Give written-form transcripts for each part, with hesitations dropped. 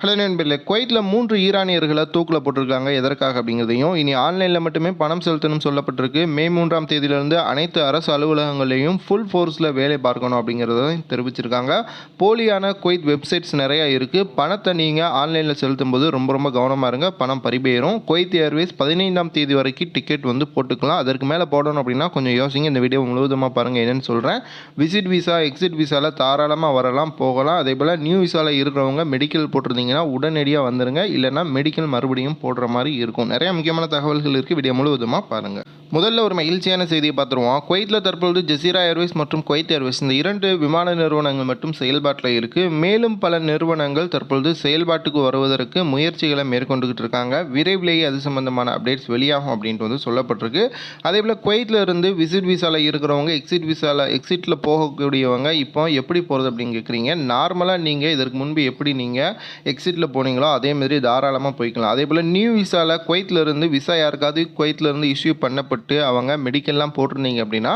Hello நண்பர்களே, குவைத்தில் 3 ஈரானியர்களை தூக்கில் போட்டிருக்காங்க. எதற்காக அப்படிங்கிறதையும், இனி ஆன்லைனில் மட்டுமே பணம் செலுத்தணும் சொல்லப்பட்டிருக்கு. மே 3ஆம் தேதியிலிருந்து அனைத்து அரசு அலுவலகங்களையும் ஃபுல் ஃபோர்ஸில் வேலை பார்க்கணும் அப்படிங்கிறதையும் தெரிவிச்சிருக்காங்க. போலியான குவைத் வெப்சைட்ஸ் நிறையா இருக்குது. பணத்தை நீங்கள் ஆன்லைனில் செலுத்தும் போது ரொம்ப ரொம்ப கவனமாக இருங்க, பணம் பறிபோயிடும். குவைத் ஏர்வேஸ் 15ஆம் தேதி வரைக்கும் டிக்கெட் போட்டுக்கலாம். அதற்கு மேலே போடணும் அப்படின்னா கொஞ்சம் யோசிங்க. இந்த வீடியோ முழுவதுமாக பாருங்கள், என்னென்னு சொல்கிறேன். விசிட் விசா, எக்ஸிட் விசாவில் தாராளமாக வரலாம், போகலாம். அதே போல் நியூ விசாவில் இருக்கிறவங்க மெடிக்கல் போட்டிருந்தீங்க உடனடியாக வந்துருங்க, இல்லைனா மெடிக்கல் மறுபடியும் போடுற மாதிரி இருக்கும். நிறைய முக்கியமான தகவல்கள் இருக்குது, வீடியோ முழுவதுமாக பாருங்கள். முதல்ல ஒரு மகிழ்ச்சியான செய்தியை பார்த்துருவோம். குவைத்தில் தற்பொழுது ஜசீரா ஏர்வேஸ் மற்றும் குவைத் ஏர்வேஸ் இந்த 2 விமான நிறுவனங்கள் மட்டும் செயல்பாட்டில் இருக்குது. மேலும் பல நிறுவனங்கள் தற்பொழுது செயல்பாட்டுக்கு வருவதற்கு முயற்சிகளை மேற்கொண்டுகிட்டு இருக்காங்க. விரைவிலேயே அது சம்பந்தமான அப்டேட்ஸ் வெளியாகும் அப்படின்ட்டு சொல்லப்பட்டிருக்கு. அதே போல் குவைத்தில் இருந்து விசிட் விசாவில் இருக்கிறவங்க எக்ஸிட்டில் போகக்கூடியவங்க இப்போ எப்படி போகிறது அப்படின்னு கேட்குறீங்க. நார்மலாக நீங்கள் இதற்கு முன்பு எப்படி நீங்கள் எக்ஸிட்டில் போனீங்களோ அதே மாதிரி தாராளமாக போய்க்கலாம். அதே போல் நியூ விசாவில் குவைத்தில் இருந்து விசா யாருக்காவது குவைத்தில் இருந்து இஷ்யூ பண்ணப்பட்டு அவங்க மெடிக்கல்லாம் போட்டிருந்தீங்க அப்படின்னா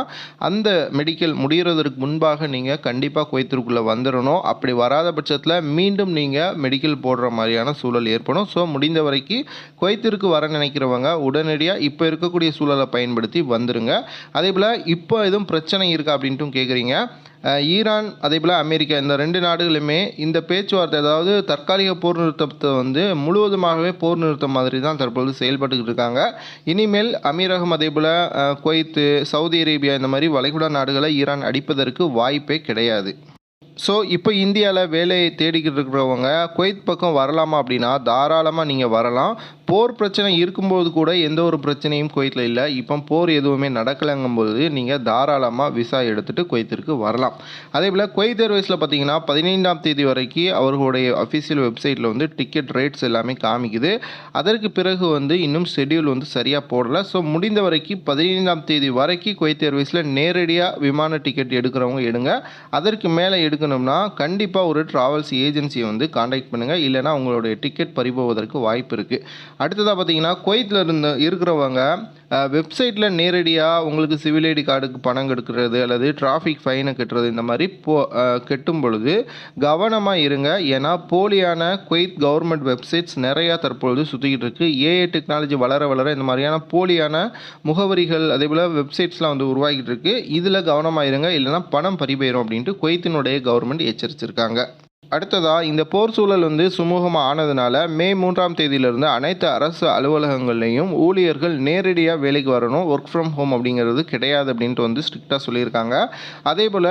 அந்த மெடிக்கல் முடிகிறதுக்கு முன்பாக நீங்கள் கண்டிப்பாக குவைத்திற்குள்ளே வந்துடணும். அப்படி வராத பட்சத்தில் மீண்டும் நீங்கள் மெடிக்கல் போடுற மாதிரியான சூழல் ஏற்படும். ஸோ முடிந்த வரைக்கும் குவைத்திற்கு வர நினைக்கிறவங்க உடனடியாக இப்போ இருக்கக்கூடிய சூழலை பயன்படுத்தி வந்துடுங்க. அதே போல் இப்போ எதுவும் பிரச்சனை இருக்கா அப்படின்ட்டும் கேட்குறீங்க. ஈரான் அதே போல் அமெரிக்கா இந்த 2 நாடுகளுமே இந்த பேச்சுவார்த்தை, அதாவது தற்காலிக போர் நிறுத்தத்தை முழுவதுமாகவே போர் நிறுத்தம் மாதிரி தான் தற்பொழுது செயல்பட்டுக்கிட்டு இருக்காங்க. இனிமேல் அமீரகம் அதே போல் குவைத்து, சவுதி அரேபியா இந்த மாதிரி வளைகுடா நாடுகளை ஈரான் அடிப்பதற்கு வாய்ப்பே கிடையாது. ஸோ இப்போ இந்தியாவில் வேலையை தேடிக்கிட்டு இருக்கிறவங்க குவைத் பக்கம் வரலாமா அப்படின்னா தாராளமாக நீங்கள் வரலாம். போர் பிரச்சனை இருக்கும்போது கூட எந்த ஒரு பிரச்சனையும் குவைத்தில் இல்லை. இப்போ போர் எதுவுமே நடக்கலைங்கும்போது நீங்கள் தாராளமாக விசா எடுத்துகிட்டு குவைத்திற்கு வரலாம். அதே போல் குவைத் ஏர்வேஸில் பார்த்தீங்கன்னா 15ஆம் தேதி வரைக்கும் அவர்களுடைய அஃபிஷியல் வெப்சைட்டில் டிக்கெட் ரேட்ஸ் எல்லாமே காமிக்குது. அதற்கு பிறகு இன்னும் ஷெட்யூல் சரியாக போடலை. ஸோ முடிந்த வரைக்கும் 15ஆம் தேதி வரைக்கும் குவைத் ஏர்வேஸில் நேரடியாக விமான டிக்கெட் எடுக்கிறவங்க எடுங்க. அதற்கு மேலே எடுக்கணும்னா கண்டிப்பாக ஒரு ட்ராவல்ஸ் ஏஜென்சியை கான்டாக்ட் பண்ணுங்கள், இல்லைனா உங்களுடைய டிக்கெட் பறிபோவதற்கு வாய்ப்பு இருக்குது. அடுத்ததாக பார்த்தீங்கன்னா குவைத்தில் இருக்கிறவங்க வெப்சைட்டில் நேரடியாக உங்களுக்கு சிவில் ஐடி கார்டுக்கு பணம் கெடுக்கிறது அல்லது டிராஃபிக் ஃபைனை கட்டுறது இந்த மாதிரி கெட்டும் பொழுது கவனமாக இருங்க. ஏன்னா போலியான குவைத் கவர்மெண்ட் வெப்சைட்ஸ் நிறையா தற்பொழுது சுற்றிக்கிட்டு இருக்குது. ஏஐ டெக்னாலஜி வளர வளர இந்த மாதிரியான போலியான முகவரிகள் அதே போல் வெப்சைட்ஸ்லாம் உருவாகிட்டு இருக்குது. இதில் கவனமாக இருங்க, இல்லைனா பணம் பறிபோயிடும் அப்படின்ட்டு குவைத்தினுடைய கவர்மெண்ட் எச்சரிச்சிருக்காங்க. அடுத்ததாக இந்த போர் சூழல் சுமூகமாக ஆனதுனால மே 3ஆம் தேதியிலிருந்து அனைத்து அரசு அலுவலகங்கள்லையும் ஊழியர்கள் நேரடியாக வேலைக்கு வரணும். ஒர்க் ஃப்ரம் ஹோம் அப்படிங்கிறது கிடையாது அப்படின்ட்டு ஸ்ட்ரிக்டாக சொல்லியிருக்காங்க. அதே போல்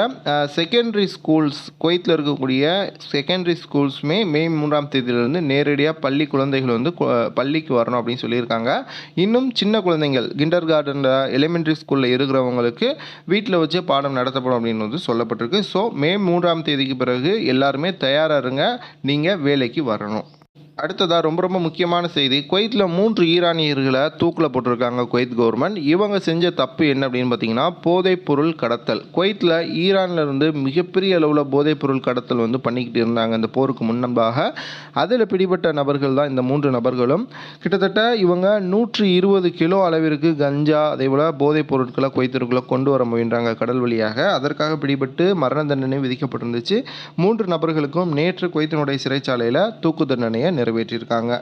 செகண்டரி ஸ்கூல்ஸ் குவைத்தில் இருக்கக்கூடிய செகண்டரி ஸ்கூல்ஸுமே மே 3ஆம் தேதியிலிருந்து நேரடியாக பள்ளி குழந்தைகள் பள்ளிக்கு வரணும் அப்படின்னு சொல்லியிருக்காங்க. இன்னும் சின்ன குழந்தைகள் கிண்டர் கார்டன் எலிமெண்ட்ரி ஸ்கூலில் இருக்கிறவங்களுக்கு வீட்டில் வச்சு பாடம் நடத்தப்படும் அப்படின்னு சொல்லப்பட்டிருக்கு. ஸோ மே 3ஆம் தேதிக்கு பிறகு எல்லாருமே தயாராக இருங்க, நீங்கள் வேலைக்கு வரணும். அடுத்ததாக ரொம்ப ரொம்ப முக்கியமான செய்தி, குவைத்தில் 3 ஈரானியர்களை தூக்கில் போட்டிருக்காங்க குவைத் கவர்மெண்ட். இவங்க செஞ்ச தப்பு என்ன அப்படின்னு பார்த்தீங்கன்னா போதைப் பொருள் கடத்தல். குவைத்தில் ஈரானிலிருந்து மிகப்பெரிய அளவில் போதைப் பொருள் கடத்தல் பண்ணிக்கிட்டு இருந்தாங்க இந்த போருக்கு முன்பாக. அதில் பிடிபட்ட நபர்கள் தான் இந்த 3 நபர்களும். கிட்டத்தட்ட இவங்க 120 கிலோ அளவிற்கு கஞ்சா அதே போல் போதைப் பொருட்களை குவைத்திற்குள்ளே கொண்டு வர முயன்றாங்க கடல் வழியாக. அதற்காக பிடிபட்டு மரண தண்டனை விதிக்கப்பட்டிருந்துச்சு. 3 நபர்களுக்கும் நேற்று குவைத்தினுடைய சிறைச்சாலையில் தூக்கு தண்டனையை நிறைவேற்றியிருக்காங்க.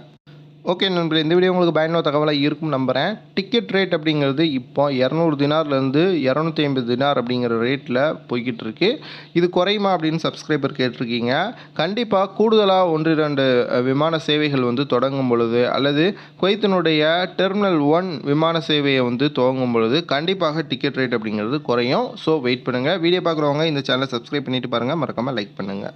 ஓகே நண்பர்களே, இந்த வீடியோ உங்களுக்கு பயனுள்ள தகவலாக இருக்கும் நம்புகிறேன். டிக்கெட் ரேட் அப்படிங்கிறது இப்போ 200 தினார்லேருந்து 250 தினார் அப்படிங்கிற ரேட்டில் போய்கிட்டு இருக்கு. இது குறையுமா அப்படின்னு சப்ஸ்கிரைபர் கேட்டிருக்கீங்க. கண்டிப்பாக கூடுதலாக 1-2 விமான சேவைகள் தொடங்கும் பொழுது அல்லது குவைத்தினுடைய டெர்மினல் 1 விமான சேவையை துவங்கும் பொழுது கண்டிப்பாக டிக்கெட் ரேட் அப்படிங்கிறது குறையும். ஸோ வெயிட் பண்ணுங்கள். வீடியோ பார்க்குறவங்க இந்த சேனலை சப்ஸ்கிரைப் பண்ணிட்டு பாருங்கள், மறக்காமல் லைக் பண்ணுங்கள்.